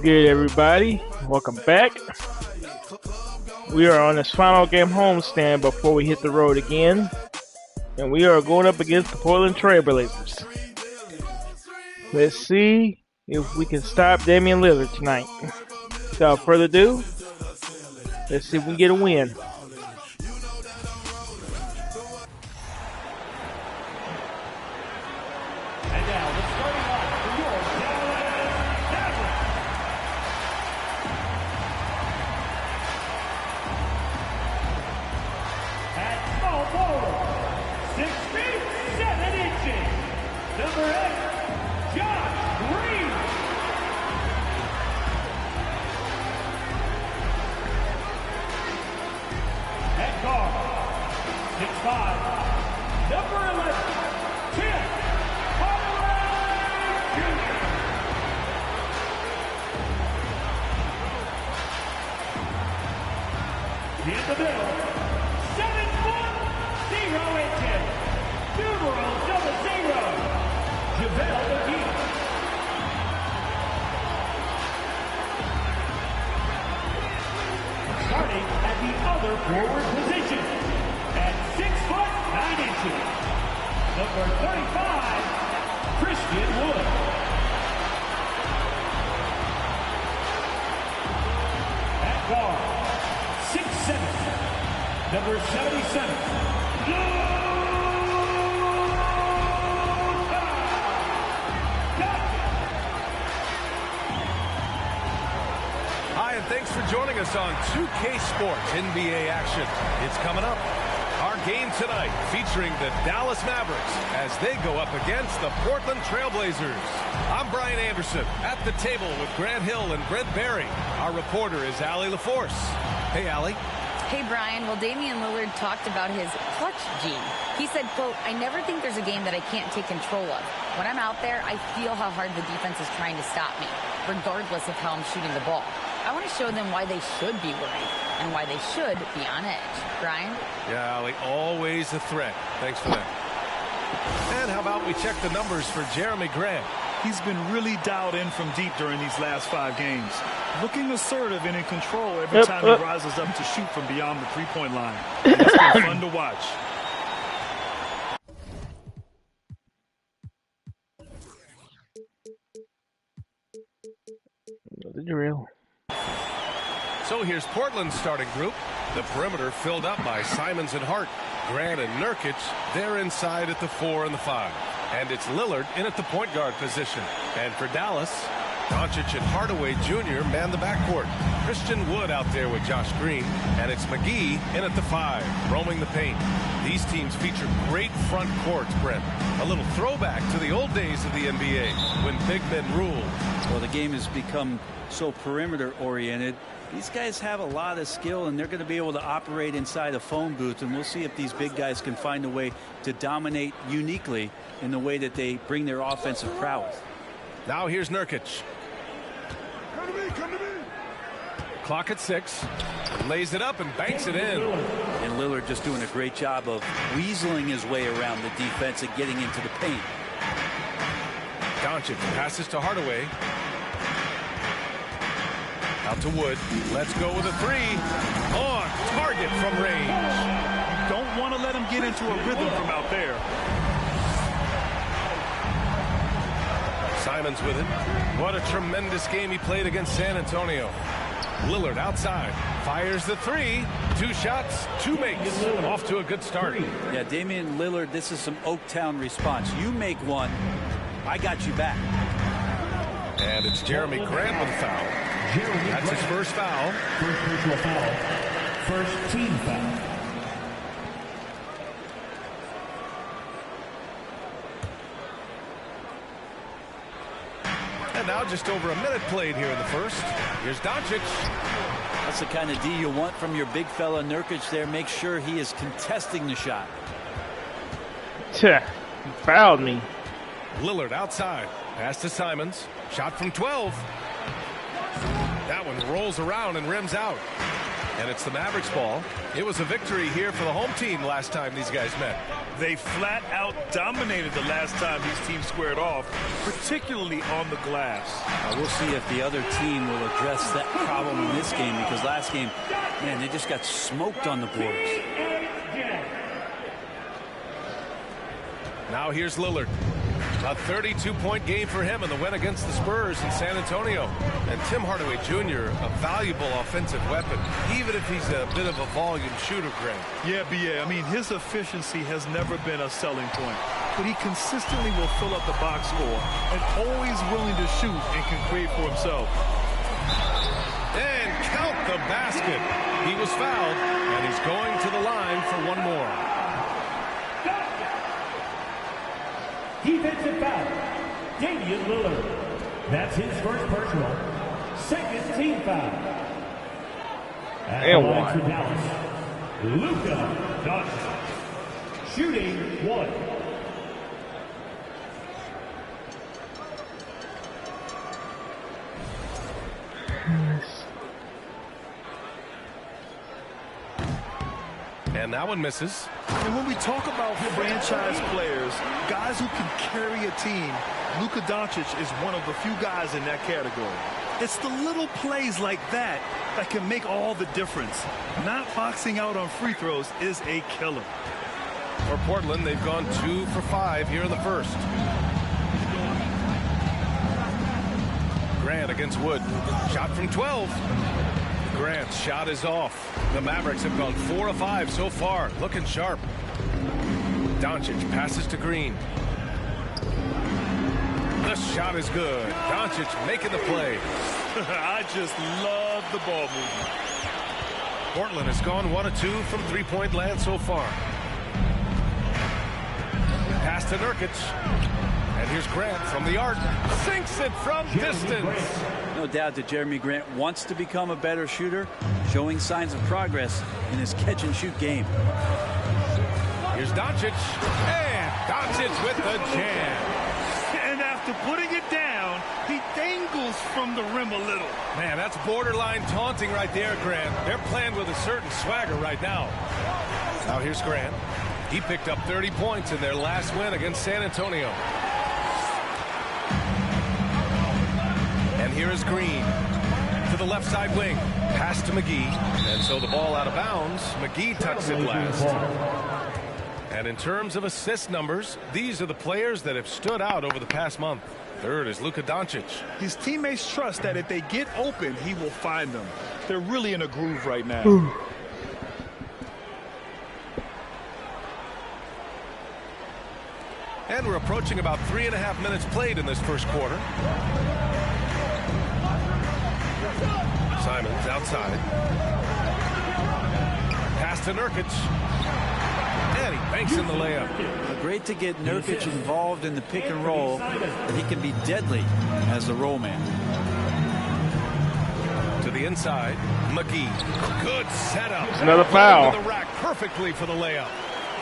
good, everybody? Welcome back. We are on this final game homestand before we hit the road again. And we are going up against the Portland Trailblazers. Let's see if we can stop Damian Lillard tonight. Without further ado, let's see if we can get a win. Thanks for joining us on 2K Sports NBA action. It's coming up. Our game tonight featuring the Dallas Mavericks as they go up against the Portland Trailblazers. I'm Brian Anderson at the table with Grant Hill and Brent Barry. Our reporter is Allie LaForce. Hey, Allie. Hey, Brian. Well, Damian Lillard talked about his clutch gene. He said, quote, "I never think there's a game that I can't take control of. When I'm out there, I feel how hard the defense is trying to stop me, regardless of how I'm shooting the ball. I want to show them why they should be worried and why they should be on edge." Brian? Yeah, Allie, always a threat. Thanks for that. And how about we check the numbers for Jeremy Grant? He's been really dialed in from deep during these last 5 games. Looking assertive and in control every time he rises up to shoot from beyond the three-point line. It's been fun to watch. The drill. So here's Portland's starting group. The perimeter filled up by Simons and Hart. Grant and Nurkic, they're inside at the 4 and the 5. And it's Lillard in at the point guard position. And for Dallas, Doncic and Hardaway Jr. man the backcourt. Christian Wood out there with Josh Green. And it's McGee in at the 5, roaming the paint. These teams feature great front courts, Brent. A little throwback to the old days of the NBA when big men ruled. Well, the game has become so perimeter oriented. These guys have a lot of skill, and they're going to be able to operate inside a phone booth, and we'll see if these big guys can find a way to dominate uniquely in the way that they bring their offensive prowess. Now here's Nurkic. Come to me, come to me. Clock at 6. Lays it up and banks it in. And Lillard just doing a great job of weaseling his way around the defense and getting into the paint. Doncic passes to Hardaway. Out to Wood. Let's go with a 3. On target from range. You don't want to let him get into a rhythm from out there. Simons with it. What a tremendous game he played against San Antonio. Lillard outside. Fires the 3. 2 shots, 2 makes. Off to a good start. Yeah, Damian Lillard, this is some Oaktown response. You make one, I got you back. And it's Jeremy Grant with a foul. That's his first foul. First personal foul. First team foul. And now just over a minute played here in the first. Here's Doncic. That's the kind of D you want from your big fella Nurkic there. Make sure he is contesting the shot. He fouled me. Lillard outside. Pass to Simons. Shot from 12. That one rolls around and rims out. And it's the Mavericks ball. It was a victory here for the home team last time these guys met. They flat out dominated the last time these teams squared off, particularly on the glass. We'll see if the other team will address that problem in this game, because last game, man, they just got smoked on the boards. Now here's Lillard. A 32-point game for him in the win against the Spurs in San Antonio. And Tim Hardaway Jr., a valuable offensive weapon, even if he's a bit of a volume shooter, Grant. Yeah, B.A. I mean, his efficiency has never been a selling point, but he consistently will fill up the box score and always willing to shoot and can create for himself. And count the basket. He was fouled, and he's going to the line for one more. Defensive foul, Damian Lillard. That's his first personal, second team foul. At the line for Dallas, Luka Doncic, shooting 1. And that one misses. And when we talk about franchise players, guys who can carry a team, Luka Doncic is one of the few guys in that category. It's the little plays like that that can make all the difference. Not boxing out on free throws is a killer. For Portland, they've gone 2 for 5 here in the first. Grant against Wood. Shot from 12. Grant's shot is off. The Mavericks have gone 4 of 5 so far. Looking sharp. Doncic passes to Green. The shot is good. Doncic making the play. I just love the ball movement. Portland has gone 1 of 2 from three-point land so far. Pass to Nurkic. And here's Grant from the arc. Sinks it from distance. No doubt that Jeremy Grant wants to become a better shooter, showing signs of progress in his catch-and-shoot game. Here's Doncic. And Doncic with the jam. And after putting it down, he dangles from the rim a little. Man, that's borderline taunting right there, Grant. They're playing with a certain swagger right now. Now here's Grant. He picked up 30 points in their last win against San Antonio. And here is Green to the left side wing. Pass to McGee. And so the ball out of bounds. McGee tucks it last. And in terms of assist numbers, these are the players that have stood out over the past month. Third is Luka Doncic. His teammates trust that if they get open, he will find them. They're really in a groove right now. And we're approaching about 3.5 minutes played in this first quarter. Simons outside. Pass to Nurkic. And he banks in the layup. Great to get Nurkic involved in the pick and roll. He can be deadly as the roll man. To the inside, McGee. Good setup. Another foul. Into the rack perfectly for the layup.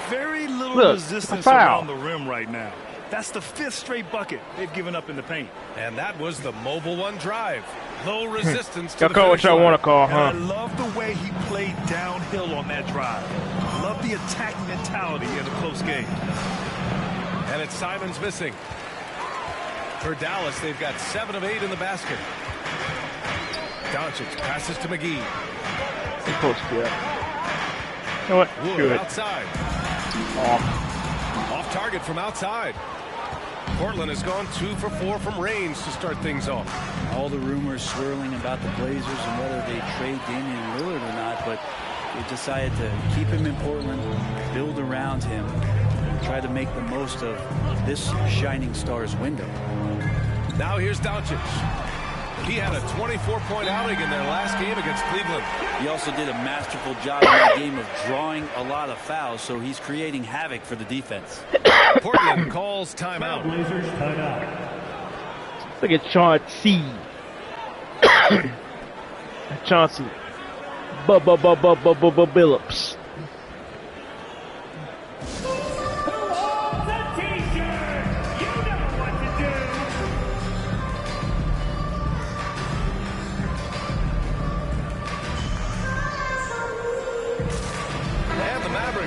Very little resistance around the rim right now. That's the 5th straight bucket they've given up in the paint. And that was the mobile one drive. Low resistance to the call what y'all want to call, huh? And I love the way he played downhill on that drive. Love the attack mentality in a close game. And it's Simons missing. For Dallas, they've got 7 of 8 in the basket. Doncic passes to McGee. He's close to it. You know what? Wood outside. Off target from outside. Portland has gone 2 for 4 from range to start things off. All the rumors swirling about the Blazers and whether they trade Damian Lillard or not, but they decided to keep him in Portland, build around him, and try to make the most of this shining star's window. Now here's Doncic. He had a 24-point outing in their last game against Cleveland. He also did a masterful job in that game of drawing a lot of fouls, so he's creating havoc for the defense. Portland calls timeout. Blazers timeout. Look at Chauncey. Chauncey. Billups.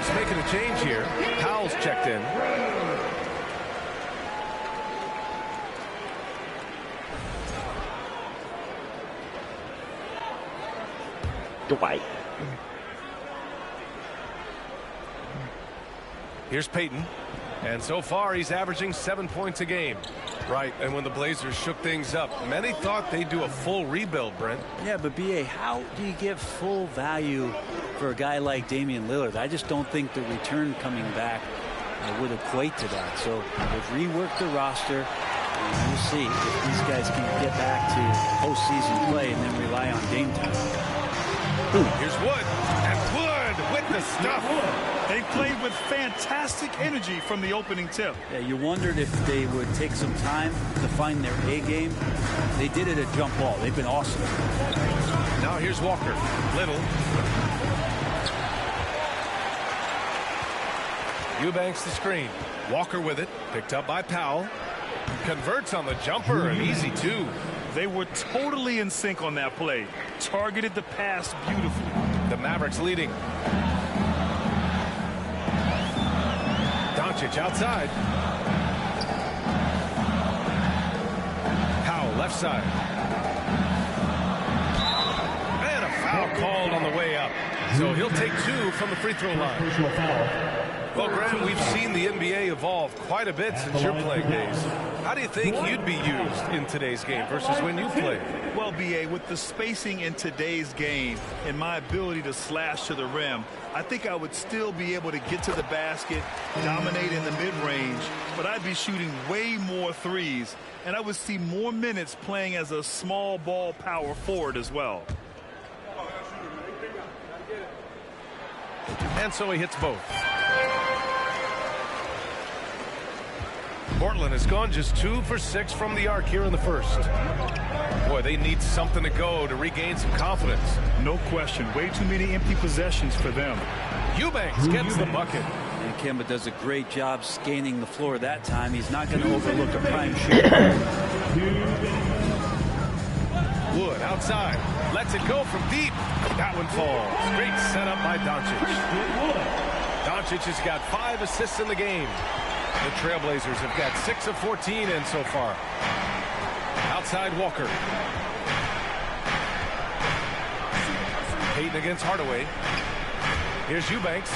Mavericks making a change here. Powell's checked in. Dwight. Here's Payton. And so far, he's averaging 7 points a game. Right, and when the Blazers shook things up, many thought they'd do a full rebuild, Brent. Yeah, but B.A., how do you give full value for a guy like Damian Lillard? I just don't think the return coming back would equate to that. So they've reworked the roster, and we'll see if these guys can get back to postseason play and then rely on game time. Here's Wood, and Wood with the stuff. They played with fantastic energy from the opening tip. Yeah, you wondered if they would take some time to find their A game. They did it at jump ball. They've been awesome. Now here's Walker. Little. Eubanks the screen. Walker with it. Picked up by Powell. Converts on the jumper. An easy two. They were totally in sync on that play. Targeted the pass beautifully. The Mavericks leading. Doncic outside. Powell left side. And a foul called on the way up. So he'll take 2 from the free throw line. Well, Graham, we've seen the NBA evolve quite a bit since your playing days. How do you think you'd be used in today's game versus when you played? Well, B.A., with the spacing in today's game and my ability to slash to the rim, I think I would still be able to get to the basket, dominate in the mid-range, but I'd be shooting way more threes, and I would see more minutes playing as a small ball power forward as well. And so he hits both. Portland has gone just 2 for 6 from the arc here in the first. Boy, they need something to go to regain some confidence. No question. Way too many empty possessions for them. Eubanks gets the bucket. And Kemba does a great job scanning the floor that time. He's not going to overlook a prime shooter. Wood outside. Lets it go from deep. That one falls. Great setup by Doncic. Doncic has got 5 assists in the game. The Trailblazers have got 6 of 14 in so far. Outside Walker. Payton against Hardaway. Here's Eubanks.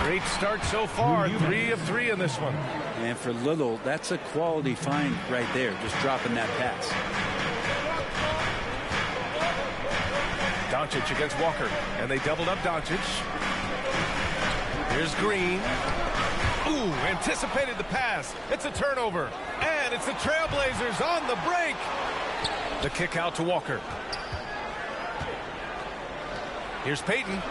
Great start so far. 3 of 3 in this one. And for Little, that's a quality find right there, just dropping that pass. Doncic against Walker. And they doubled up Doncic. Here's Green. Ooh, anticipated the pass. It's a turnover. And it's the Trailblazers on the break. The kick out to Walker. Here's Payton.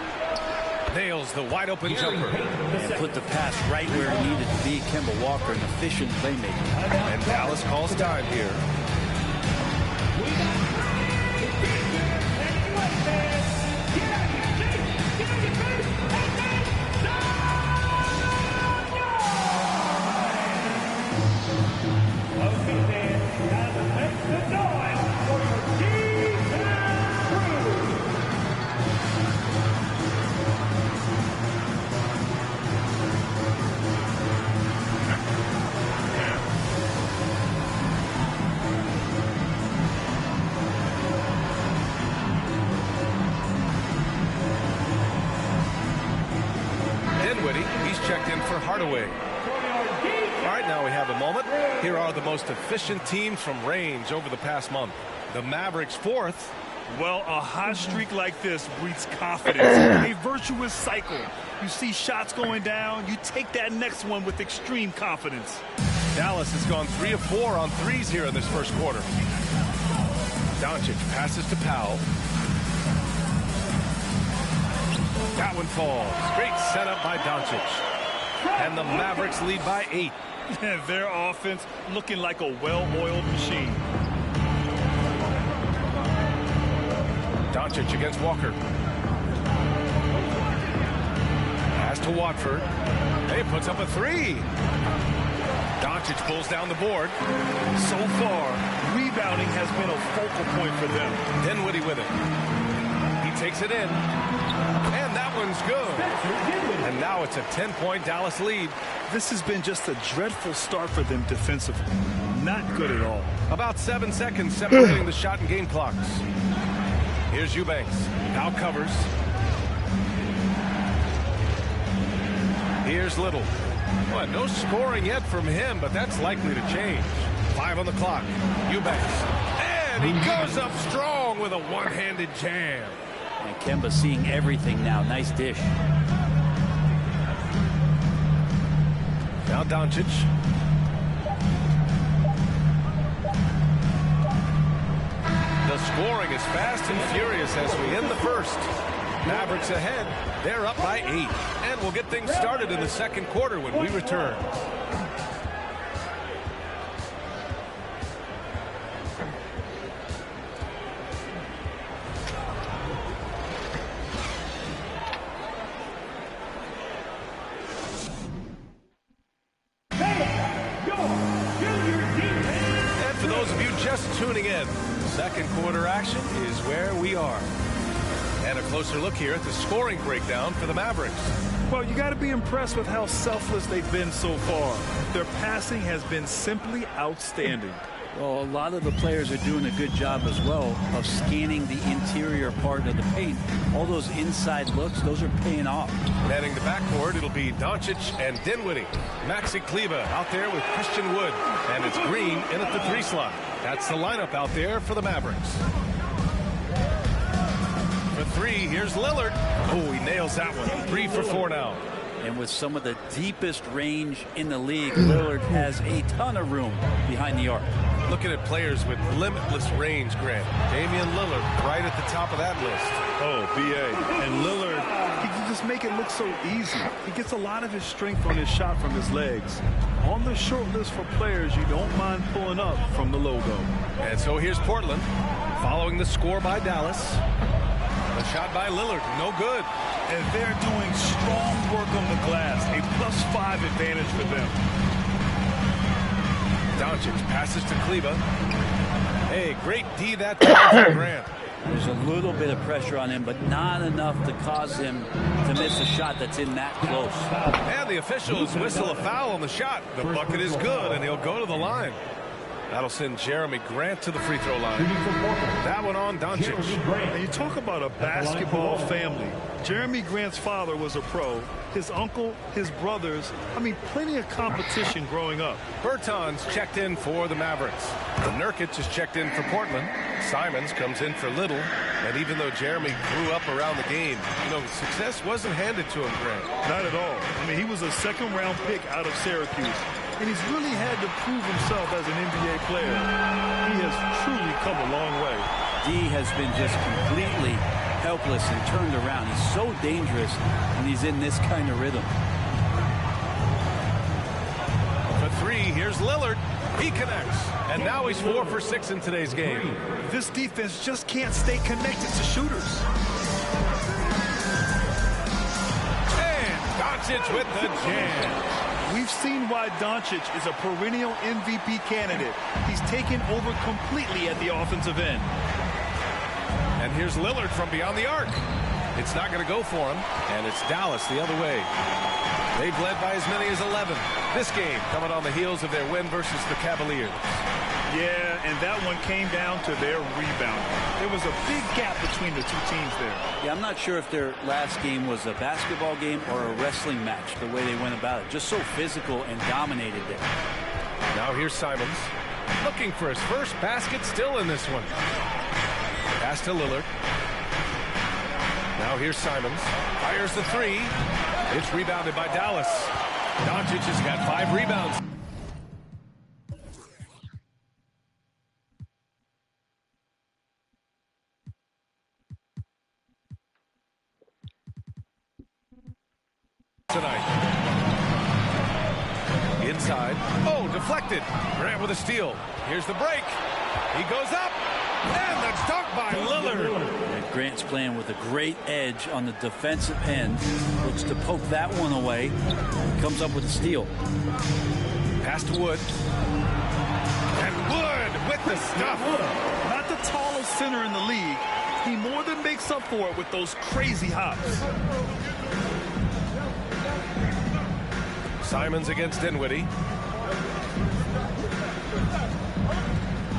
Nails the wide open jumper. And put the pass right where it needed to be. Kemba Walker, an efficient playmaker. And Dallas calls time here. Hardaway. All right, now we have a moment. Here are the most efficient teams from range over the past month. The Mavericks 4th. Well, a hot streak like this breeds confidence. A virtuous cycle. You see shots going down, you take that next one with extreme confidence. Dallas has gone 3 of 4 on threes here in this first quarter. Doncic passes to Powell. That one falls. Great setup by Doncic. And the Mavericks lead by 8. Their offense looking like a well-oiled machine. Doncic against Walker. Pass to Watford. He puts up a 3. Doncic pulls down the board. So far, rebounding has been a focal point for them. Dinwiddie with it. He takes it in. And that one's good. And now it's a 10-point Dallas lead. This has been just a dreadful start for them defensively. Not good at all. About 7 seconds separating the shot and game clocks. Here's Eubanks. Now covers. Here's Little. Well, no scoring yet from him, but that's likely to change. 5 on the clock. Eubanks. And he goes up strong with a one-handed jam. And Kemba seeing everything now. Nice dish. Now Doncic. The scoring is fast and furious as we end the first. Mavericks ahead. They're up by 8. And we'll get things started in the second quarter when we return. And for those of you just tuning in, second quarter action is where we are. And a closer look here at the scoring breakdown for the Mavericks. Well, you got to be impressed with how selfless they've been so far. Their passing has been simply outstanding. Well, a lot of the players are doing a good job as well of scanning the interior part of the paint. All those inside looks, those are paying off. Manning the backcourt, it'll be Doncic and Dinwiddie. Maxi Kleba out there with Christian Wood. And it's Green in at the 3 slot. That's the lineup out there for the Mavericks. For 3, here's Lillard. Oh, he nails that one. 3 for 4 now. And with some of the deepest range in the league, Lillard has a ton of room behind the arc. Looking at players with limitless range, Grant. Damian Lillard right at the top of that list. Oh, B.A. And Lillard, he can just make it look so easy. He gets a lot of his strength on his shot from his legs. On the short list for players you don't mind pulling up from the logo. And so here's Portland following the score by Dallas. A shot by Lillard, no good. And they're doing strong work on the glass. A +5 advantage for them. Doncic passes to Kleba. Hey, great D that time for Grant. There's a little bit of pressure on him, but not enough to cause him to miss a shot that's in that close. And the officials whistle a foul on the shot. The bucket is good, and he'll go to the line. That'll send Jeremy Grant to the free throw line. That one on Doncic. And you talk about a basketball family. Jeremy Grant's father was a pro. His uncle, his brothers. I mean, plenty of competition growing up. Bertans checked in for the Mavericks. Nurkic is checked in for Portland. Simons comes in for Little. And even though Jeremy grew up around the game, success wasn't handed to him, Grant. Not at all. I mean, he was a second-round pick out of Syracuse. And he's really had to prove himself as an NBA player. He has truly come a long way. D has been just completely helpless and turned around. He's so dangerous when he's in this kind of rhythm. For 3, here's Lillard. He connects. And now he's 4 for 6 in today's game. This defense just can't stay connected to shooters. And Doncic with the jam. We've seen why Doncic is a perennial MVP candidate. He's taken over completely at the offensive end. And here's Lillard from beyond the arc. It's not going to go for him, and it's Dallas the other way. They've led by as many as 11. This game coming on the heels of their win versus the Cavaliers. Yeah, and that one came down to their rebound. There was a big gap between the two teams there. Yeah, I'm not sure if their last game was a basketball game or a wrestling match, the way they went about it. Just so physical and dominated there. Now here's Simons. Looking for his first basket, still in this one. Pass to Lillard. Now here's Simons. Fires the 3. It's rebounded by Dallas. Doncic has got 5 rebounds. Tonight. Inside. Oh, deflected. Grant with a steal. Here's the break. He goes up. And the dunk by Lillard. And Grant's playing with a great edge on the defensive end. Looks to poke that one away. Comes up with a steal. Pass to Wood. And Wood with the stuff. Not the tallest center in the league. He more than makes up for it with those crazy hops. Simons against Dinwiddie.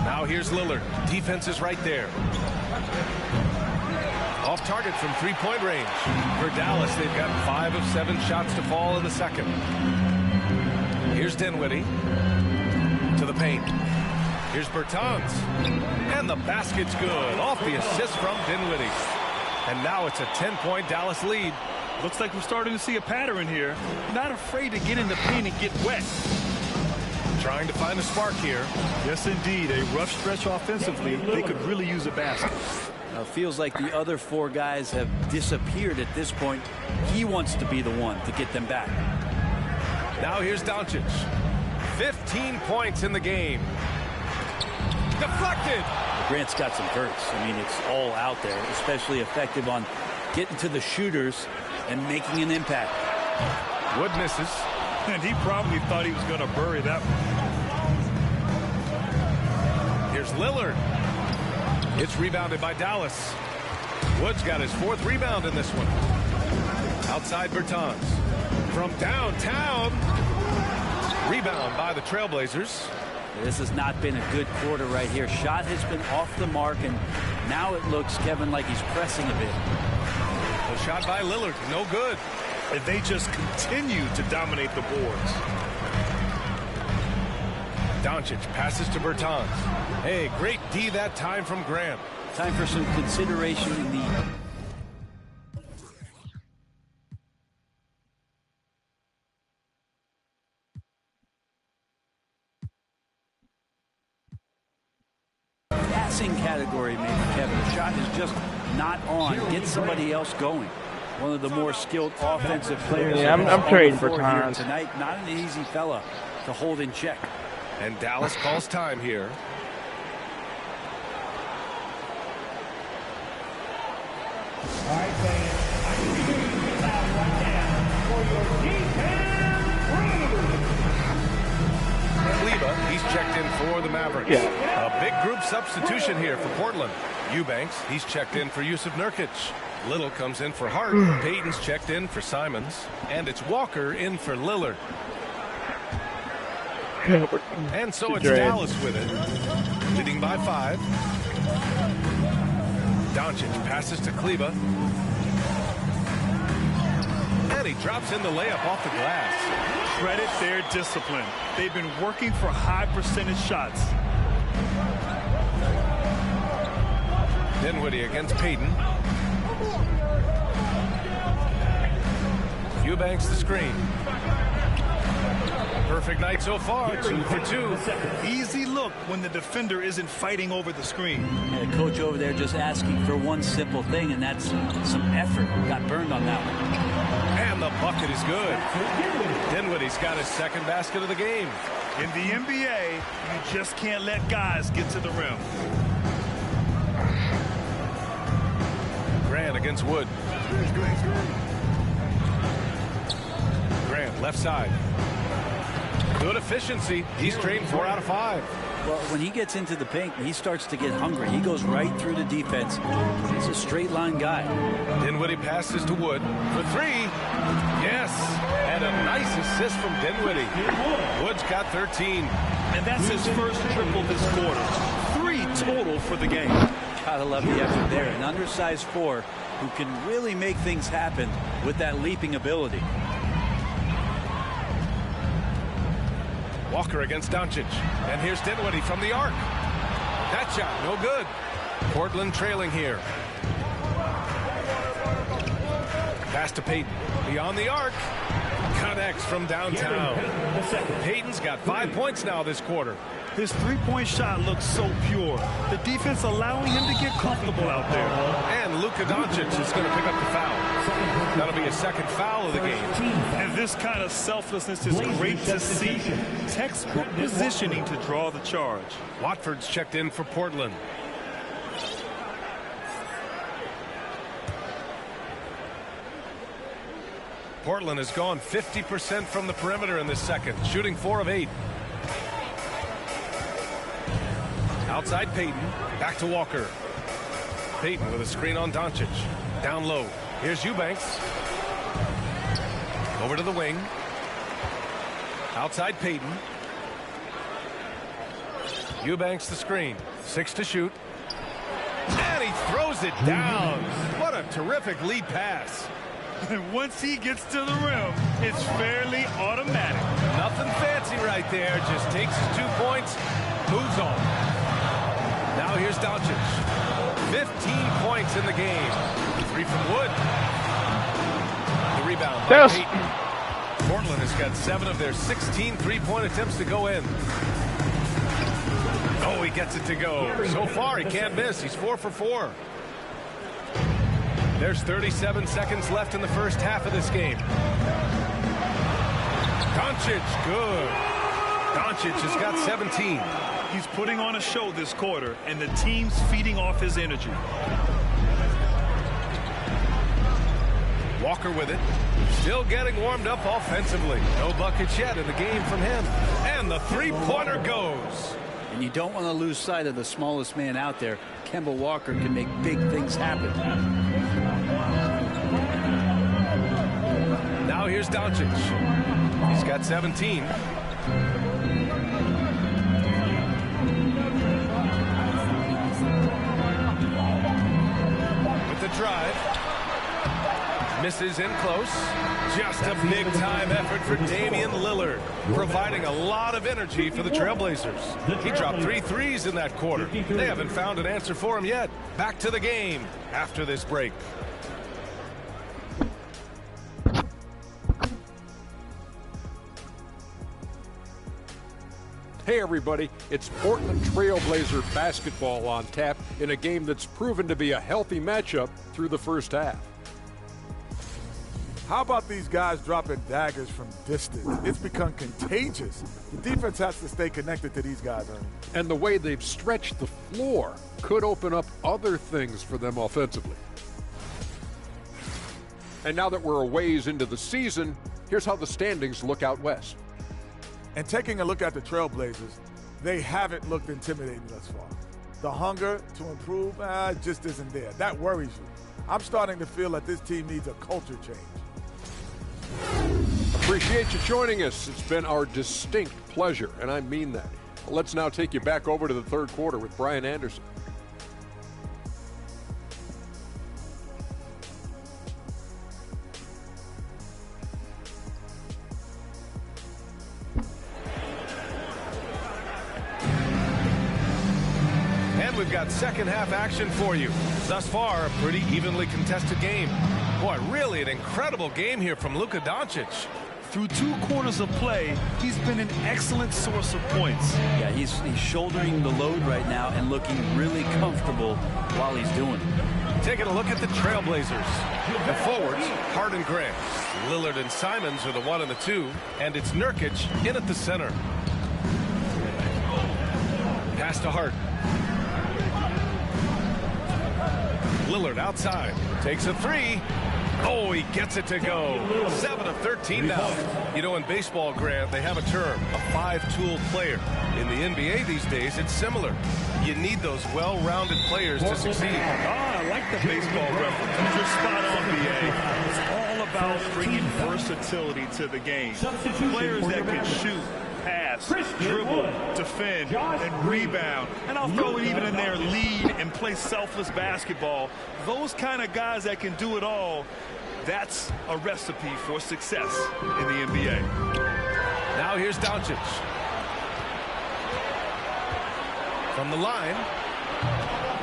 Now here's Lillard. Defense is right there. Off target from three-point range. For Dallas, they've got 5 of 7 shots to fall in the second. Here's Dinwiddie to the paint. Here's Bertans. And the basket's good. Off the assist from Dinwiddie. And now it's a 10-point Dallas lead. Looks like we're starting to see a pattern here. Not afraid to get in the paint and get wet. Trying to find a spark here. Yes, indeed. A rough stretch offensively. They could really use a basket. Now, feels like the other 4 guys have disappeared at this point. He wants to be the one to get them back. Now here's Doncic. 15 points in the game. Deflected. Grant's got some verts. I mean, it's all out there, especially effective on getting to the shooters and making an impact. Wood misses. And he probably thought he was going to bury that one. Here's Lillard. It's rebounded by Dallas. Wood's got his 4th rebound in this one. Outside Bertans. From downtown. Rebound by the Trailblazers. This has not been a good quarter right here. Shot has been off the mark, and now it looks, Kevin, like he's pressing a bit. The shot by Lillard, no good. And they just continue to dominate the boards. Doncic passes to Bertans. Hey, great D that time from Grant. Time for some consideration in the passing category, maybe, Kevin. The shot is just not on. Get somebody else going. One of the more skilled offensive players. Yeah, I'm trading Bertans tonight. Not an easy fella to hold in check. And Dallas calls time here. All right, fans. I need you to get out right now for your defense. Kleba, he's checked in for the Mavericks. Yeah. A big group substitution here for Portland. Eubanks, he's checked in for Yusuf Nurkic. Little comes in for Hart. Payton's checked in for Simons. And it's Walker in for Lillard. And so it's Dallas with it. Leading by 5. Doncic passes to Kleba. And he drops in the layup off the glass. Credit their discipline. They've been working for high percentage shots. Dinwiddie against Payton. Eubanks the screen. Perfect night so far, 2 for 2. Easy look when the defender isn't fighting over the screen. Yeah, coach over there just asking for one simple thing, and that's some effort. Got burned on that one. And the bucket is good. Dinwiddie's got his 2nd basket of the game. In the NBA, you just can't let guys get to the rim. Grant against Wood. Grant, left side. Good efficiency. He's trained 4 out of 5. Well, when he gets into the paint, he starts to get hungry. He goes right through the defense. He's a straight line guy. Dinwiddie passes to Wood for 3. Yes. And a nice assist from Dinwiddie. Wood's got 13. And that's his first triple this quarter. 3 total for the game. Gotta love the effort there. An undersized 4 who can really make things happen with that leaping ability. Walker against Doncic. And here's Dinwiddie from the arc. That shot, no good. Portland trailing here. Pass to Payton. Beyond the arc. Connects from downtown. Payton's got 5 points now this quarter. His three-point shot looks so pure. The defense allowing him to get comfortable out there. And Luka Doncic is going to pick up the foul. That'll be a 2nd foul of the game. And this kind of selflessness is great to see. Textbook positioning to draw the charge. Watford's checked in for Portland. Portland has gone 50% from the perimeter in this second, shooting 4 of 8. Outside Payton, back to Walker. Payton with a screen on Doncic. Down low. Here's Eubanks. Over to the wing. Outside Payton. Eubanks the screen. 6 to shoot. And he throws it down. What a terrific lead pass. And once he gets to the rim, it's fairly automatic. Nothing fancy right there. Just takes his 2 points, moves on. Now here's Doncic. 15 points in the game. 3 from Wood. The rebound by Payton. Portland has got 7 of their 16 three-point attempts to go in. Oh, he gets it to go. So far, he can't miss. He's 4 for 4. There's 37 seconds left in the first half of this game. Doncic, good. Doncic has got 17. He's putting on a show this quarter, and the team's feeding off his energy. Walker with it. Still getting warmed up offensively. No buckets yet in the game from him. And the three-pointer goes. And you don't want to lose sight of the smallest man out there. Kemba Walker can make big things happen. Now here's Doncic. He's got 17. With the drive. Misses in close. Just a big-time effort for Damian Lillard, providing a lot of energy for the Trailblazers. He dropped 3 threes in that quarter. They haven't found an answer for him yet. Back to the game after this break. Hey everybody, it's Portland Trailblazer basketball on tap in a game that's proven to be a healthy matchup through the first half. How about these guys dropping daggers from distance? It's become contagious. The defense has to stay connected to these guys, Ernie. And the way they've stretched the floor could open up other things for them offensively. And now that we're a ways into the season, here's how the standings look out west. And taking a look at the Trailblazers, they haven't looked intimidating thus far. The hunger to improve just isn't there. That worries you. I'm starting to feel that this team needs a culture change. Appreciate you joining us. It's been our distinct pleasure, and I mean that. Let's now take you back over to the third quarter with Brian Anderson. And we've got second half action for you. Thus far, a pretty evenly contested game. Boy, really an incredible game here from Luka Doncic. Through 2 quarters of play, he's been an excellent source of points. Yeah, he's shouldering the load right now and looking really comfortable while he's doing it. Taking a look at the Trailblazers. The forwards, Hart and Grant. Lillard and Simons are the 1 and the 2. And it's Nurkic in at the center. Pass to Hart. Lillard outside. Takes a 3. Oh, he gets it to go. 7 of 13 now. You know, in baseball, Grant, they have a term, a 5-tool player. In the NBA these days, it's similar. You need those well-rounded players to succeed. I like the baseball reference. You're spot on, BA. It's all about bringing versatility to the game. Players that can shoot, pass, dribble, defend, and rebound. And I'll throw it even in there, lead and play selfless basketball. Those kind of guys that can do it all, that's a recipe for success in the NBA. Now here's Doncic. From the line,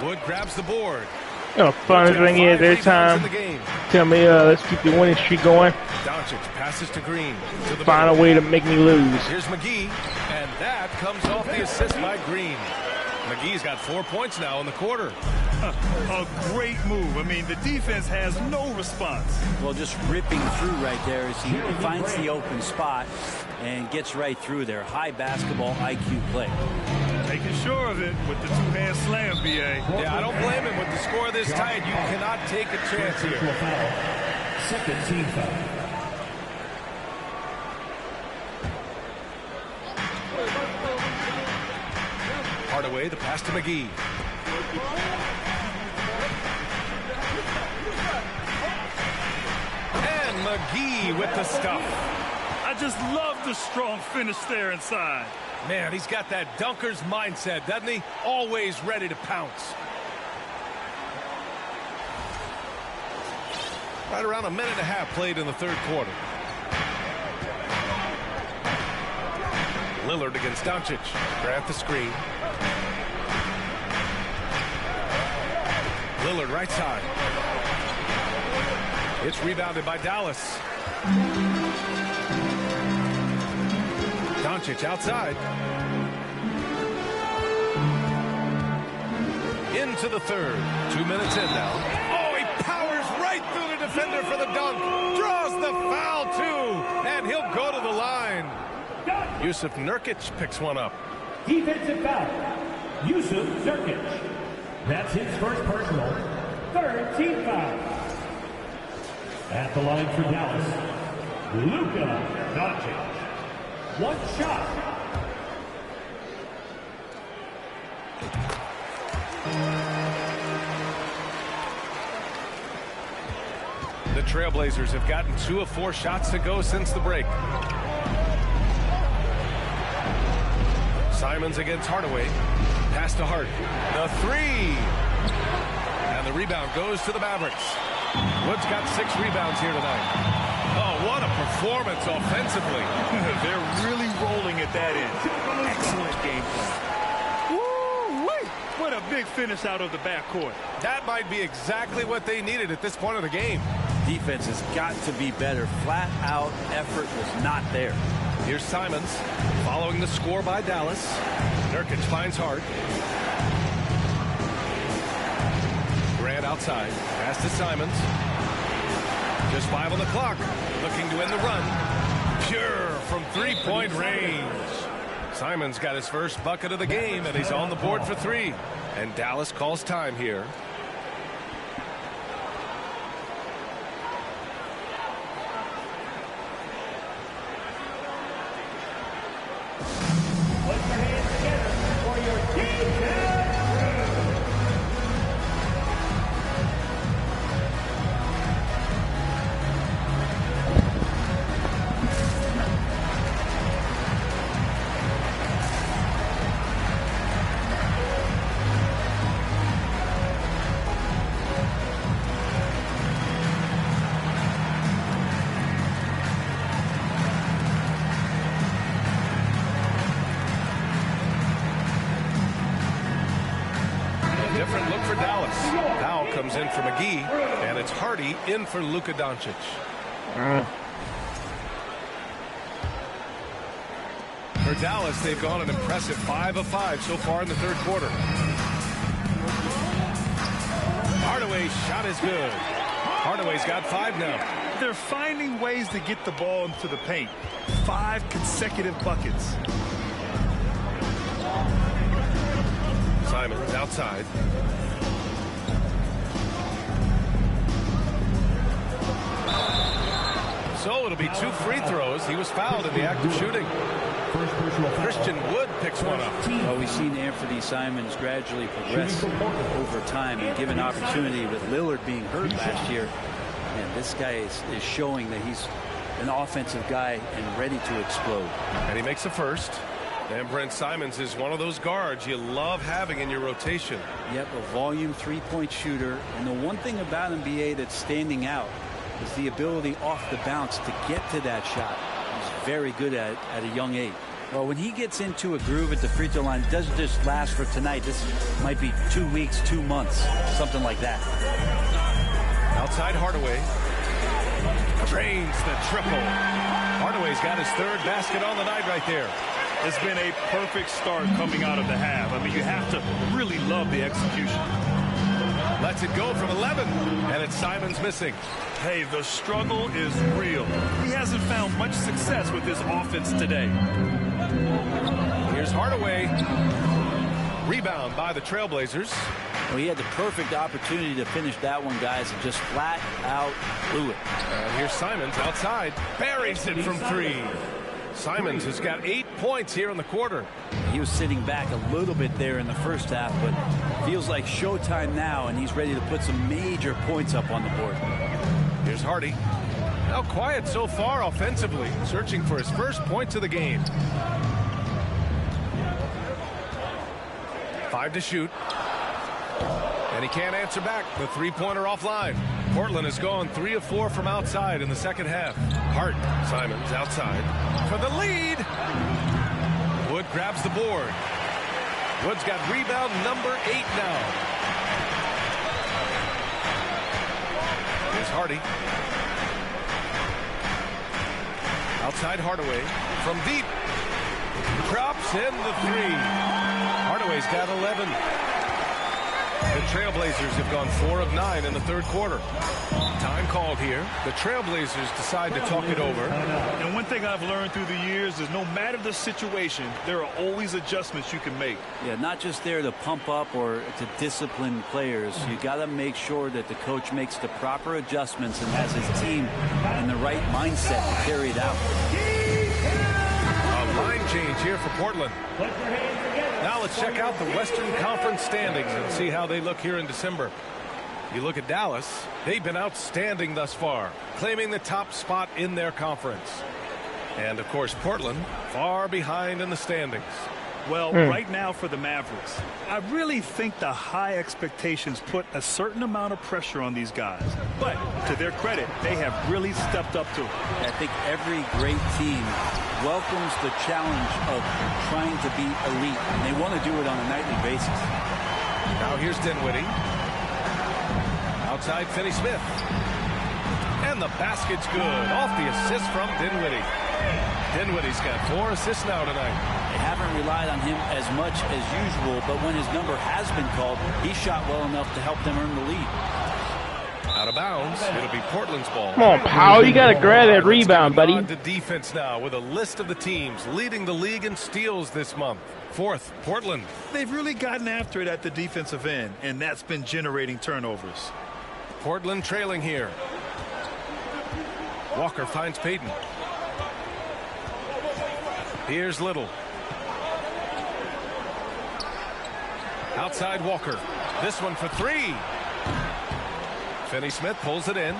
Wood grabs the board. Fun thing is every time. Tell me, let's keep the winning streak going. Doncic passes to Green. To the Find a way to make me lose. Here's McGee, and that comes off the assist by Green. McGee's got 4 points now in the quarter. A great move. I mean, the defense has no response. Well, just ripping through right there as he finds the open spot and gets right through there. High basketball IQ play. Making sure of it with the two-hand slam, BA. Yeah, I don't blame him with the score this tight. You cannot take a chance here. Second team foul. Hardaway, the pass to McGee. McGee with the stuff. I just love the strong finish there inside. Man, he's got that dunker's mindset, doesn't he? Always ready to pounce. Right around a minute and a half played in the third quarter. Lillard against Doncic. Grant the screen. Lillard right side. It's rebounded by Dallas. Doncic outside. Into the third. 2 minutes in now. Oh, he powers right through the defender for the dunk. Draws the foul, too. And he'll go to the line. Yusuf Nurkic picks one up. Defensive foul. Yusuf Nurkic. That's his first personal. Third team foul. At the line for Dallas, Luka Doncic. One shot. The Trailblazers have gotten 2 of 4 shots to go since the break. Simons against Hardaway. Pass to Hart. The 3. And the rebound goes to the Mavericks. Wood's got 6 rebounds here tonight. Oh, what a performance offensively. They're really rolling at that end. Excellent game plan. Woo-wee! What a big finish out of the backcourt. That might be exactly what they needed at this point of the game. Defense has got to be better. Flat out effort was not there. Here's Simons following the score by Dallas. Nurkic finds Hart. Grant outside. Pass to Simons. Just 5 on the clock. Looking to end the run. Pure from 3-point range. Simons got his first bucket of the game, and he's on the board for 3. And Dallas calls time here. Put your hands together for your defense. Different look for Dallas. Foul comes in for McGee, and it's Hardy in for Luka Doncic. For Dallas, they've gone an impressive 5 of 5 so far in the third quarter. Hardaway's shot is good. Hardaway's got 5 now. They're finding ways to get the ball into the paint. 5 consecutive buckets. Simons outside. So it'll be 2 free throws. He was fouled in the act of shooting. Christian Wood picks one up. Well, we've seen Anthony Simons gradually progress over time and given opportunity with Lillard being hurt last year. And this guy is showing that he's an offensive guy and ready to explode. And he makes the first. And Brent Simons is one of those guards you love having in your rotation. Yep, a volume 3-point shooter. And the one thing about NBA that's standing out is the ability off the bounce to get to that shot. He's very good at it at a young age. Well, when he gets into a groove at the free throw line, it doesn't just last for tonight. This might be 2 weeks, 2 months, something like that. Outside Hardaway. Drains the triple. Hardaway's got his 3rd basket on the night right there. It's been a perfect start coming out of the half. I mean, you have to really love the execution. Lets it go from 11, and it's Simons missing. Hey, the struggle is real. He hasn't found much success with his offense today. Here's Hardaway. Rebound by the Trailblazers. Well, he had the perfect opportunity to finish that one, guys, and just flat out blew it. And here's Simons outside. Buries it from 3. Simons has got 8 points here in the quarter. He was sitting back a little bit there in the first half, but feels like showtime now, and he's ready to put some major points up on the board. Here's Hardy. Now quiet so far offensively, searching for his first points of the game. 5 to shoot. And he can't answer back. The three-pointer offline. Portland has gone 3 of 4 from outside in the second half. Hart, Simons outside for the lead. Wood grabs the board. Wood's got rebound number 8 now. Here's Hardy. Outside Hardaway from deep. Drops in the 3. Hardaway's got 11. The Trailblazers have gone 4 of 9 in the third quarter. Time called here. The Trailblazers decide to talk it over. And one thing I've learned through the years is no matter the situation, there are always adjustments you can make. Yeah, not just there to pump up or to discipline players. You got to make sure that the coach makes the proper adjustments and has his team in the right mindset to carry it out. A line change here for Portland. Now let's check out the Western Conference standings and see how they look here in December. You look at Dallas, they've been outstanding thus far, claiming the top spot in their conference. And of course Portland far behind in the standings. Well, right now for the Mavericks, I really think the high expectations put a certain amount of pressure on these guys. But to their credit, they have really stepped up to it. I think every great team welcomes the challenge of trying to be elite, and they want to do it on a nightly basis. Now here's Dinwiddie. Outside Finney-Smith. And the basket's good. Off the assist from Dinwiddie. Dinwiddie's got 4 assists now tonight. They haven't relied on him as much as usual, but when his number has been called, he shot well enough to help them earn the lead. Out of bounds. It'll be Portland's ball. Come on, Powell. You got to grab that rebound, buddy. On to defense now with a list of the teams leading the league in steals this month. 4th, Portland. They've really gotten after it at the defensive end, and that's been generating turnovers. Portland trailing here. Walker finds Payton. Here's Little. Outside Walker. This one for 3. Finney-Smith pulls it in.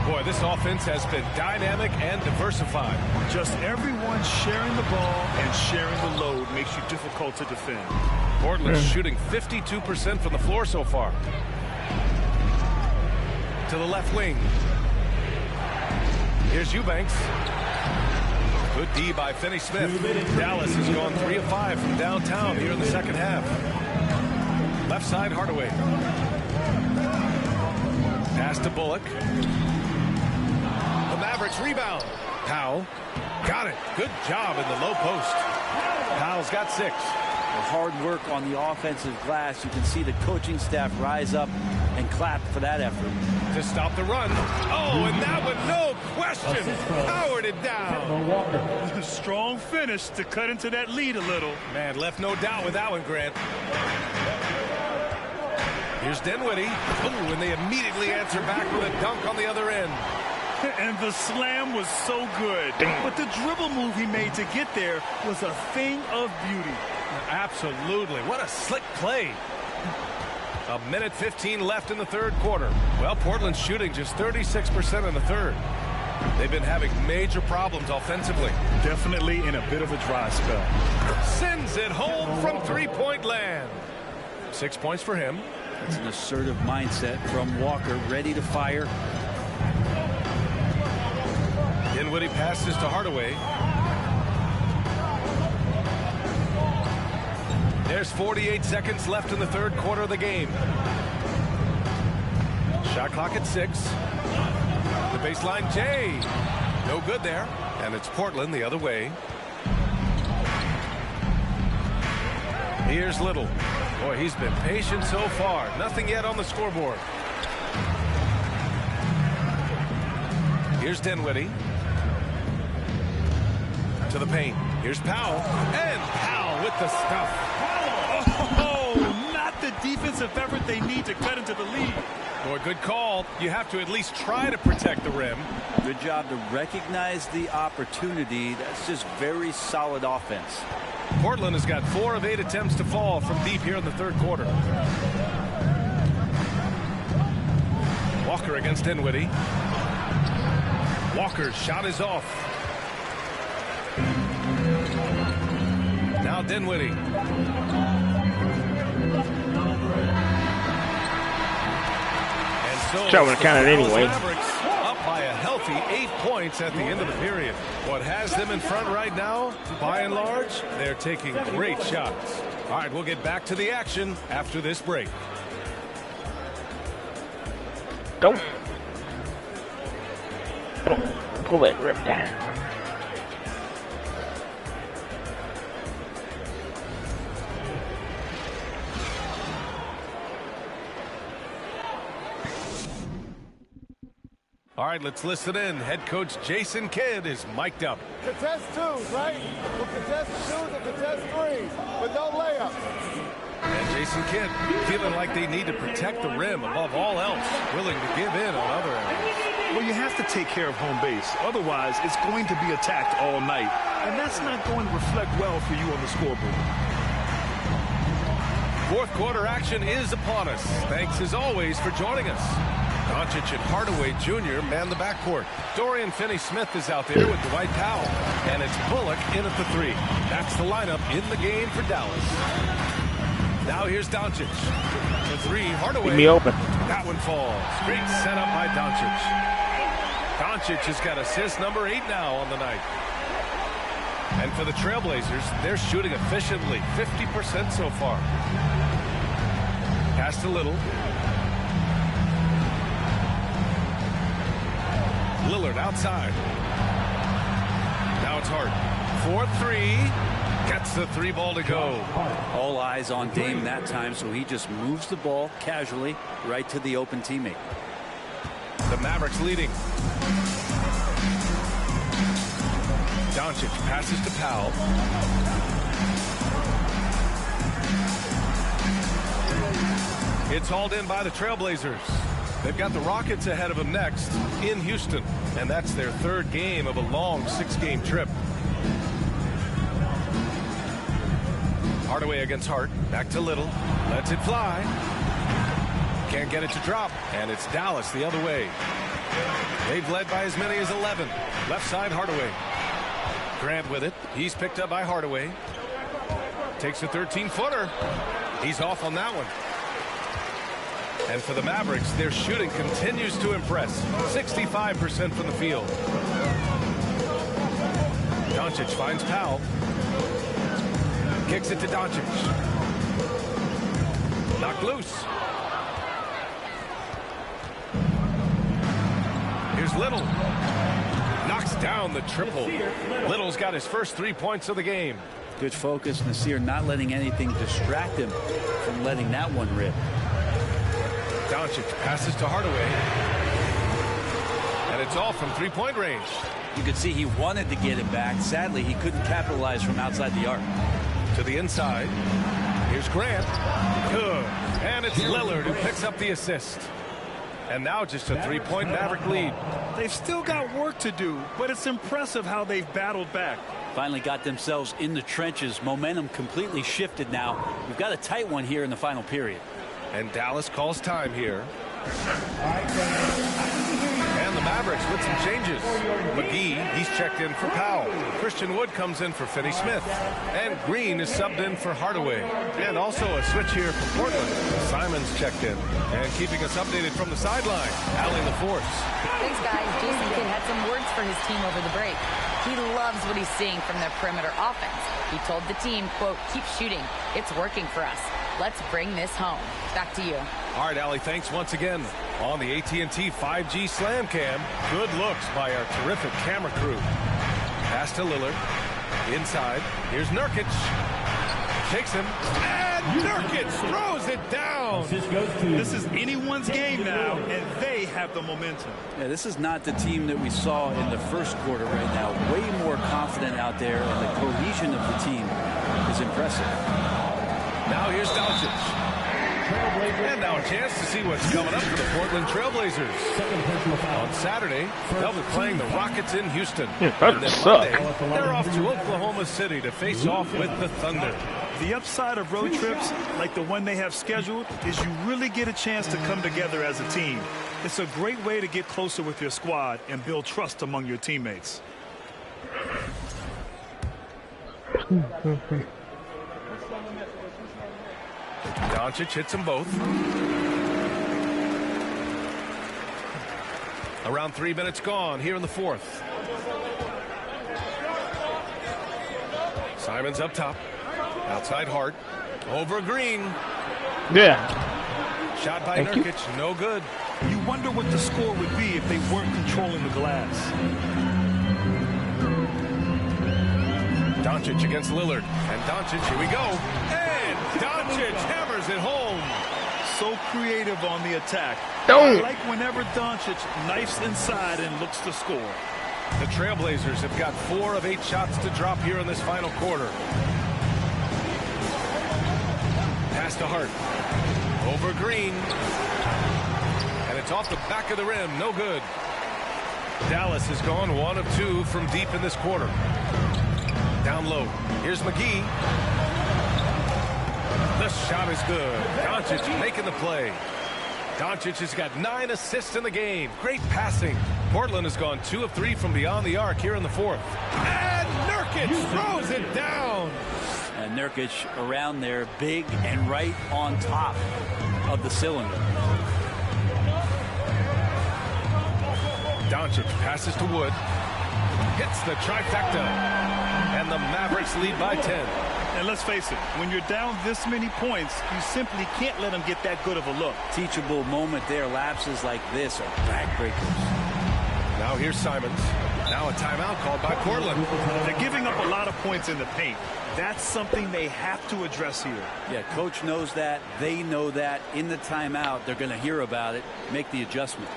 Boy, this offense has been dynamic and diversified. Just everyone sharing the ball and sharing the load makes you difficult to defend. Portland's shooting 52% from the floor so far. To the left wing. Here's Eubanks. Good D by Finney-Smith. Dallas has gone 3 of 5 from downtown here in the second half. Left side Hardaway. Pass to Bullock. The Mavericks rebound. Powell got it. Good job in the low post. Powell's got 6. Hard work on the offensive glass. You can see the coaching staff rise up and clap for that effort. To stop the run. Oh, and that one, no question, powered it down. Strong finish to cut into that lead a little. Man, left no doubt with that one, Grant. Here's Dinwiddie. Ooh, and they immediately answer back with a dunk on the other end. And the slam was so good. But the dribble move he made to get there was a thing of beauty. Absolutely. What a slick play. 1:15 left in the third quarter. Well, Portland's shooting just 36% in the third. They've been having major problems offensively. Definitely in a bit of a dry spell. Sends it home from three-point land. 6 points for him. It's an assertive mindset from Walker, ready to fire. Dinwiddie passes to Hardaway. There's 48 seconds left in the third quarter of the game. Shot clock at 6. The baseline Jay. No good there. And it's Portland the other way. Here's Little. Boy, he's been patient so far. Nothing yet on the scoreboard. Here's Dinwiddie. To the paint. Here's Powell. And Powell with the stuff. Oh, not the defensive effort they need to cut into the lead. Boy, good call. You have to at least try to protect the rim. Good job to recognize the opportunity. That's just very solid offense. Portland has got 4 of 8 attempts to fall from deep here in the third quarter. Walker Walker against Dinwiddie. Walker's shot is off. Now Dinwiddie. And so Shot would have counted anyway. Mavericks up by a healthy 8 points at the end of the period. What has them in front right now, by and large, they're taking great shots. All right, we'll get back to the action after this break. Don't pull that rip down. All right, let's listen in. Head coach Jason Kidd is mic'd up. Contest twos, right? We'll contest twos and contest threes, but no layups. And Jason Kidd feeling like they need to protect the rim above all else, willing to give in on other areas. Well, you have to take care of home base. Otherwise, it's going to be attacked all night. And that's not going to reflect well for you on the scoreboard. Fourth quarter action is upon us. Thanks as always for joining us. Doncic and Hardaway Jr. man the backcourt. Dorian Finney-Smith is out there with Dwight Powell. And it's Bullock in at the three. That's the lineup in the game for Dallas. Now here's Doncic. The three, Hardaway. Leave me open. That one falls. Great setup by Doncic. Doncic has got assist number 8 now on the night. And for the Trailblazers, they're shooting efficiently, 50% so far. Pass to Little. Lillard outside. Now it's Hart. 4-3. Gets the 3 ball to go. All eyes on Dame that time, so he just moves the ball casually right to the open teammate. The Mavericks leading. Doncic passes to Powell. It's hauled in by the Trailblazers. They've got the Rockets ahead of them next in Houston, and that's their 3rd game of a long 6-game trip. Hardaway against Hart. Back to Little. Lets it fly. Can't get it to drop. And it's Dallas the other way. They've led by as many as 11. Left side Hardaway. Grant with it. He's picked up by Hardaway. Takes a 13-footer. He's off on that one. And for the Mavericks, their shooting continues to impress. 65% from the field. Doncic finds Powell. Kicks it to Doncic. Knocked loose. Here's Little. Knocks down the triple. Little's got his first 3 points of the game. Good focus. Nasir not letting anything distract him from letting that one rip. Doncic passes to Hardaway. And it's all from 3-point range. You could see he wanted to get it back. Sadly, he couldn't capitalize from outside the arc. To the inside. Here's Grant. Good. And it's Lillard who picks up the assist. And now just a 3-point Maverick lead. They've still got work to do, but it's impressive how they've battled back. Finally got themselves in the trenches. Momentum completely shifted now. We've got a tight one here in the final period. And Dallas calls time here. And the Mavericks with some changes. McGee, he's checked in for Powell. Christian Wood comes in for Finney-Smith. And Green is subbed in for Hardaway. And also a switch here for Portland. Simon's checked in. And keeping us updated from the sideline, Allie LaForce. Thanks, guys. Jason Kidd had some words for his team over the break. He loves what he's seeing from their perimeter offense. He told the team, quote, keep shooting. It's working for us. Let's bring this home. Back to you. All right, Allie, thanks once again. On the AT&T 5G Slam Cam, good looks by our terrific camera crew. Pass to Lillard. Inside. Here's Nurkic. Takes him. And Nurkic throws it down. This is anyone's game now, and they have the momentum. Yeah, this is not the team that we saw in the first quarter right now. Way more confident out there, and the cohesion of the team is impressive. Now here's Doncic. And now a chance to see what's coming up for the Portland Trailblazers. On Saturday, they'll be playing the Rockets in Houston. Yeah, and then Monday, they're off to Oklahoma City to face off with the Thunder. The upside of road trips, like the one they have scheduled, is you really get a chance to come together as a team. It's a great way to get closer with your squad and build trust among your teammates. Doncic hits them both. Around 3 minutes gone here in the fourth. Simons up top. Outside Hart. Over Green. Yeah. Shot by Nurkic. No good. You wonder what the score would be if they weren't controlling the glass. Doncic against Lillard. And Doncic, here we go. And Doncic hammers it home. So creative on the attack. Don't. I like whenever Doncic knifes inside and looks to score. The Trailblazers have got 4 of 8 shots to drop here in this final quarter. Pass to Hart. Over Green. And it's off the back of the rim. No good. Dallas has gone 1 of 2 from deep in this quarter. Down low. Here's McGee. The shot is good. Doncic making the play. Doncic has got 9 assists in the game. Great passing. Portland has gone 2 of 3 from beyond the arc here in the fourth. And Nurkic throws it down. And Nurkic around there, big and right on top of the cylinder. Doncic passes to Wood. Hits the trifecta. And the Mavericks lead by 10. And let's face it, when you're down this many points, you simply can't let them get that good of a look. Teachable moment there. Lapses like this are backbreakers. Now here's Simons. Now a timeout called by Portland. They're giving up a lot of points in the paint. That's something they have to address here. Yeah, coach knows that. They know that. In the timeout, they're going to hear about it, make the adjustment.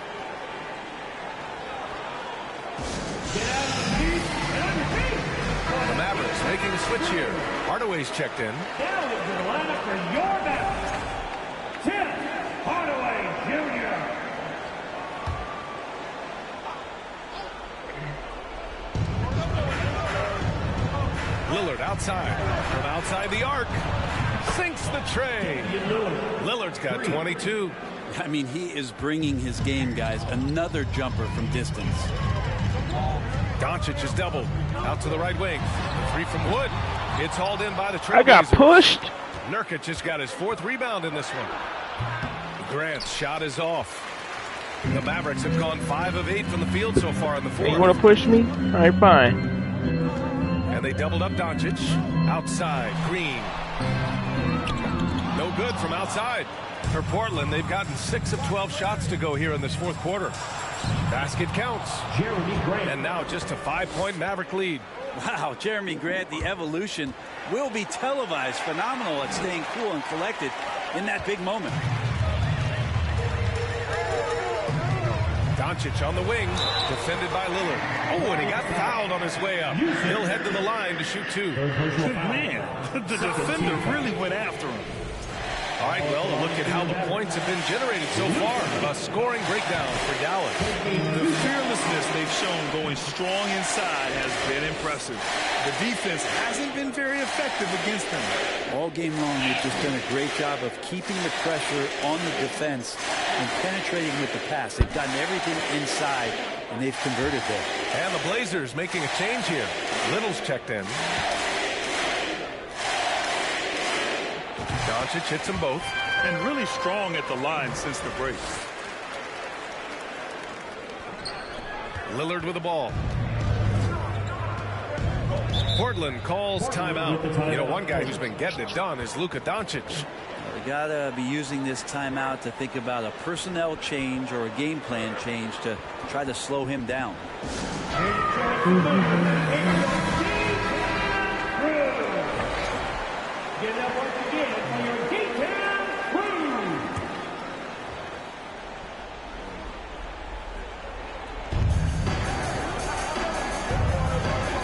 The Mavericks making a switch here. Hardaway's checked in. Now into the lineup for your Mavericks, Tim Hardaway Jr. Lillard outside. From outside the arc. Sinks the tray. Lillard's got 22. I mean, he is bringing his game, guys. Another jumper from distance. Doncic is doubled. Out to the right wing. 3 from Wood. It's hauled in by the Trailblazers. I got pushed. Nurkic just got his 4th rebound in this one. Grant's shot is off. The Mavericks have gone 5 of 8 from the field so far in the fourth. You want to push me? All right, fine. And they doubled up Doncic. Outside, Green. No good from outside. For Portland, they've gotten 6 of 12 shots to go here in this fourth quarter. Basket counts. And now just a 5-point Maverick lead. Wow, Jeremy Grant, the evolution will be televised. Phenomenal at staying cool and collected in that big moment. Doncic on the wing, defended by Lillard. Oh, and he got fouled on his way up. He'll head to the line to shoot 2. Man, the defender really went after him. All right, well, a look at how the points have been generated so far. A scoring breakdown for Dallas. The fearlessness they've shown going strong inside has been impressive. The defense hasn't been very effective against them. All game long, they've just done a great job of keeping the pressure on the defense and penetrating with the pass. They've gotten everything inside, and they've converted there. And the Blazers making a change here. Little's checked in. Doncic hits them both. And really strong at the line since the break. Lillard with the ball. Portland calls timeout. You know, one guy who's been getting it done is Luka Doncic. They got to be using this timeout to think about a personnel change or a game plan change to try to slow him down.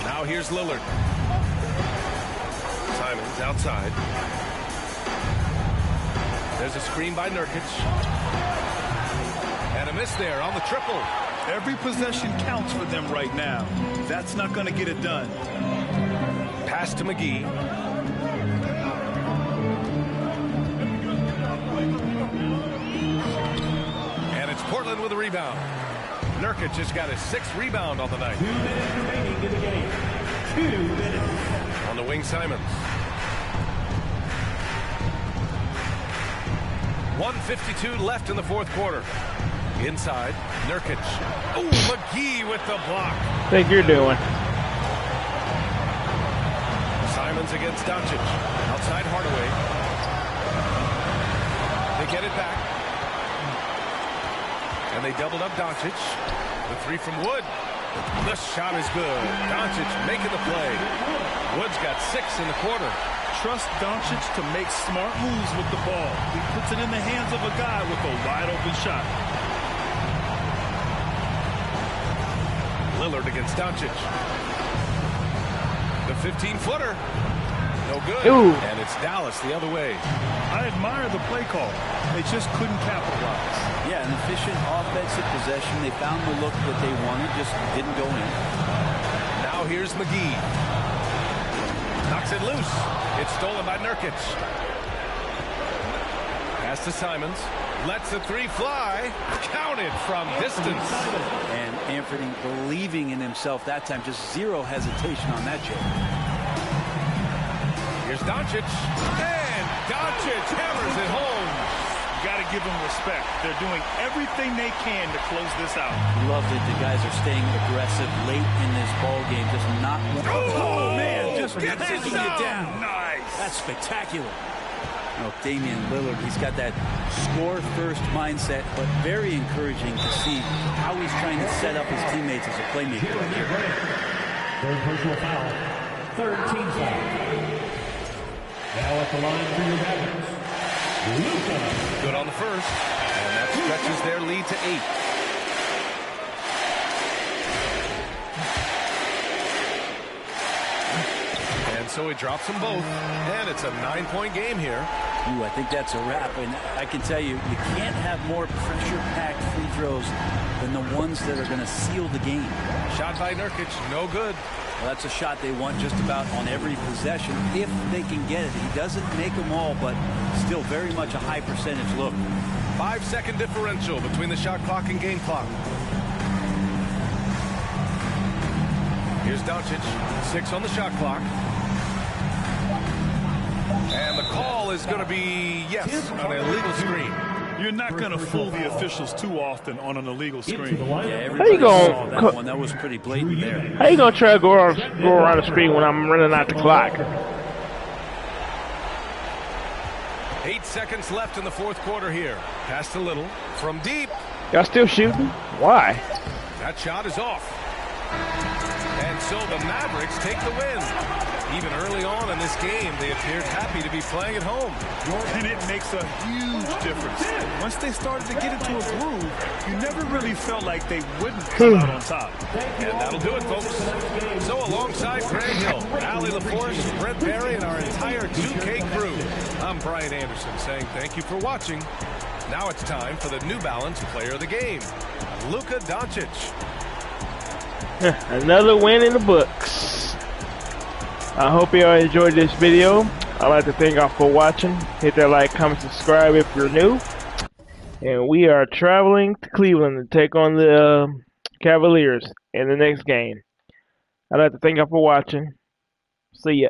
Now here's Lillard. Simons outside. There's a screen by Nurkic. And a miss there on the triple. Every possession counts for them right now. That's not going to get it done. Pass to McGee. the rebound. Nurkic just got his 6th rebound on the night. 2 minutes remaining in the game. 2 minutes. On the wing, Simons. 1:52 left in the 4th quarter. Inside, Nurkic. Oh, McGee with the block. Think you're doing? Simons against Doncic. Outside Hardaway. They get it back. And they doubled up Doncic. The 3 from Wood. The shot is good. Doncic making the play. Wood's got 6 in the quarter. Trust Doncic to make smart moves with the ball. He puts it in the hands of a guy with a wide open shot. Lillard against Doncic. The 15-footer. No good. Ooh. And it's Dallas the other way. I admire the play call. They just couldn't capitalize. Yeah, an efficient offensive possession. They found the look that they wanted, just didn't go in. Now here's McGee. Knocks it loose. It's stolen by Nurkic. Pass to Simons. Lets the 3 fly. Counted from distance. And Anthony believing in himself that time. Just zero hesitation on that check. Here's Doncic. And Doncic hammers it home. Got to give them respect. They're doing everything they can to close this out. Love that the guys are staying aggressive late in this ball game. Just not. Oh man, just taking it down. Nice. That's spectacular. Damian Lillard, he's got that score-first mindset, but very encouraging to see how he's trying to set up his teammates as a playmaker. Third personal foul. Third team foul. Now at the line for your Mavericks, Luka. Good on the first, and that stretches their lead to 8. And so he drops them both, and it's a 9-point game here. Ooh, I think that's a wrap, and I can tell you, you can't have more pressure-packed free throws than the ones that are going to seal the game. Shot by Nurkic, no good. Well, that's a shot they want just about on every possession, if they can get it. He doesn't make them all, but still very much a high percentage look. 5-second differential between the shot clock and game clock. Here's Doncic, 6 on the shot clock. And the call is going to be, yes, an illegal screen. You're not going to fool the officials too often on an illegal screen. Yeah, everybody saw that one. That was pretty blatant there. How you gonna try to go around the screen when I'm running out the clock? 8 seconds left in the 4th quarter here. Pass to Little from deep. Y'all still shooting? Why? That shot is off. And so the Mavericks take the win. Even early on in this game, they appeared happy to be playing at home. And it makes a huge difference. Once they started to get into a groove, you never really felt like they wouldn't come out on top. And that'll do it, folks. So alongside Grant Hill, Allie LaForce, Brent Barry, and our entire 2K crew, I'm Brian Anderson saying thank you for watching. Now it's time for the New Balance Player of the Game, Luka Doncic. Another win in the books. I hope you all enjoyed this video. I'd like to thank y'all for watching. Hit that like, comment, subscribe if you're new. And we are traveling to Cleveland to take on the Cavaliers in the next game. I'd like to thank y'all for watching. See ya.